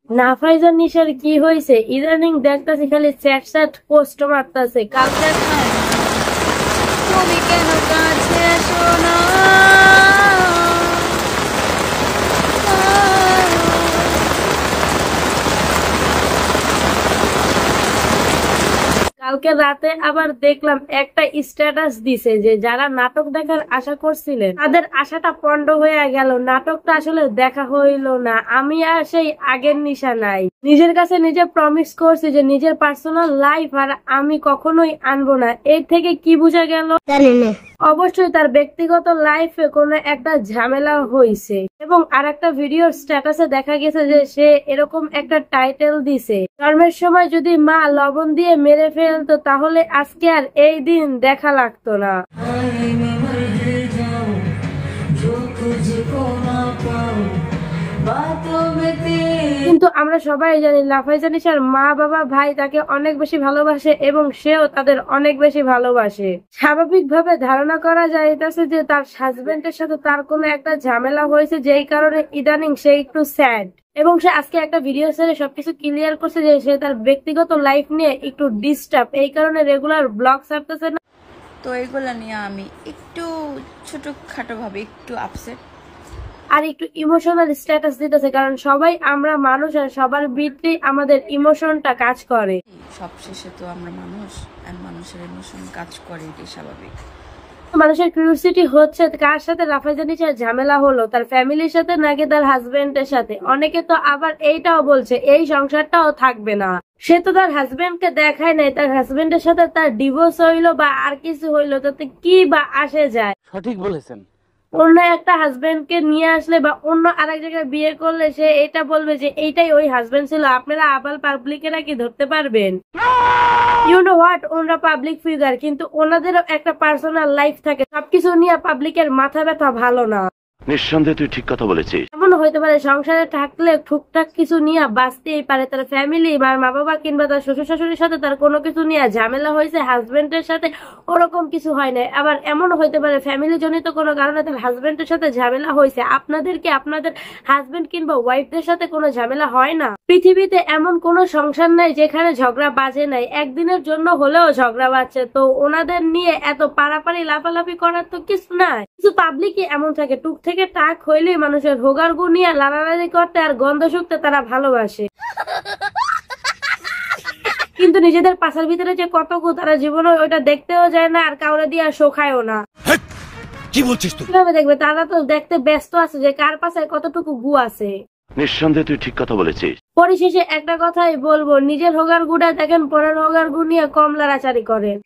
নাফাইজার নিশার কি হয়েছে? ইদানিং দেখতেছি খালি চ্যাট চ্যাট পোস্ট মারতেছে। কালকে তুমি কেন কাছে এসো না? কালকে রাতে আবার দেখলাম একটা স্ট্যাটাস দিছে যে যারা নাটক দেখার আশা করছিলেন তাদের আশাটা পণ্ড হয়ে গেল, নাটকটা আসলে দেখা হইল না। আমি আর সেই আগের নিশা নাই। নিজের কাছে নিজে প্রমিস করছি যে নিজের পার্সোনাল লাইফ আর আমি কখনোই আনবো না। এর থেকে কি বোঝা গেল জানি না। অবশ্যই তার ব্যক্তিগত লাইফে কোনো একটা ঝামেলা হয়েছে এবং আর একটা ভিডিওর স্ট্যাটাসে দেখা গেছে যে সে এরকম একটা টাইটেল দিছে, জন্মের সময় যদি মা লবণ দিয়ে মেরে ফেলতো তাহলে আজকে আর এই দিন দেখা লাগতো না। কিন্তু আমরা সবাই জানি লাফাইজা নিশার মা বাবা ভাই তাকে অনেক বেশি ভালোবাসে এবং সেও তাদের অনেক বেশি ভালোবাসে। স্বাভাবিকভাবে ধারণা করা যাইতেছে যে তার হাজবেন্ডের সাথে তার কোনো একটা ঝামেলা হয়েছে, যেই কারণে ইদানিং সে একটু স্যাড এবং সে আজকে একটা ভিডিও ছেড়ে সবকিছু ক্লিয়ার করছে যে সে তার ব্যক্তিগত লাইফ নিয়ে একটু ডিস্টার্ব, এই কারণে রেগুলার ব্লগ ছাড়তেছে না। তো এগুলা নিয়ে আমি একটু ছোটখাটো ভাবে একটু আপসেট আর একটু ইমোশনাল স্ট্যাটাস দিতেছে, কারণ সবাই আমরা মানুষ আর সবার ভিতরে আমাদের ইমোশনটা কাজ করে। সবশেষে তো আমরা মানুষ আর মানুষের ইমোশন কাজ করে, এটাই স্বাভাবিক। মানুষের কিউরিওসিটি হচ্ছে কার সাথে লাফাইজা নিশার ঝামেলা হলো, তার ফ্যামিলির সাথে নাকি তার হাজবেন্ডের সাথে। অনেকে তো আবার এইটাও বলছে এই সংসারটাও থাকবে না। সে তো তার হাজবেন্ডকে দেখায় নাই, তার হাজবেন্ডের সাথে তার ডিভোর্স হইলো বা আর কিছু হইলো তাতে কি বা আসে যায়। সঠিক বলেছেন। অন্য একটা হাজবেন্ডকে নিয়ে আসলে বা অন্য আরেক জায়গায় বিয়ে করলে সে এটা বলবে যে এইটাই ওই হাজবেন্ড ছিল। আপনারা আবার পাবলিকেরা কি ধরতে পারবেন? ইউ নো হোয়াট, ওনারা পাবলিক ফিগার, কিন্তু ওনাদেরও একটা পার্সোনাল লাইফ থাকে। সবকিছু নিয়ে পাবলিকের মাথা ব্যথা ভালো না। নিঃসন্দেহে তুই ঠিক কথা বলেছিস। এমন হইতে পারে সংসারে থাকলে টুকটাক কিছু নিয়ে বাঁচতেই পারে, তার ফ্যামিলি বা মা বাবা কিংবা তার শ্বশুর শাশুড়ির সাথে তার কোনো কিছু নিয়ে ঝামেলা হয়েছে, হাজবেন্ডের সাথে ওরকম কিছু হয় না। আবার এমন হইতে পারে ফ্যামিলি জনিত কোনো কারণে তার হাজবেন্ডের সাথে ঝামেলা হয়েছে। আপনাদেরকে আপনাদের হাজবেন্ড কিংবা ওয়াইফদের সাথে কোনো ঝামেলা হয় না? পৃথিবীতে এমন কোনো সংসার নাই যেখানে ঝগড়া বাজে নাই, একদিনের জন্য হলেও ঝগড়া বাজছে। তো ওনাদের নিয়ে এত পারাপারি লাফালাফি করার তো কিছু নাই। কিছু পাবলিকই এমন থাকে, টুক থেকে টাক হইলেই মানুষের হোগার গুনিয়া লাড়ালাড়ি করতে আর গন্ধ শুকতে তারা ভালোবাসে। কিন্তু নিজেদের পাশার ভিতরে যে কত গু তারা জীবনে ওইটা দেখতেও যায় না আর কাউরে দিয়ে শোখায়ও না। কি বলছিস তুই? কিভাবে দেখবে? তারা তো দেখতে ব্যস্ত আছে যে কার পাশে কতটুকু গু আছে। নিঃসন্দেহে তুই ঠিক কথা বলেছিস। পরিশেষে একটা কথাই বলবো, নিজের হোগার গুড়া দেখেন, পরের হোগার গু নিয়ে কম লড়াচাড়ি করেন।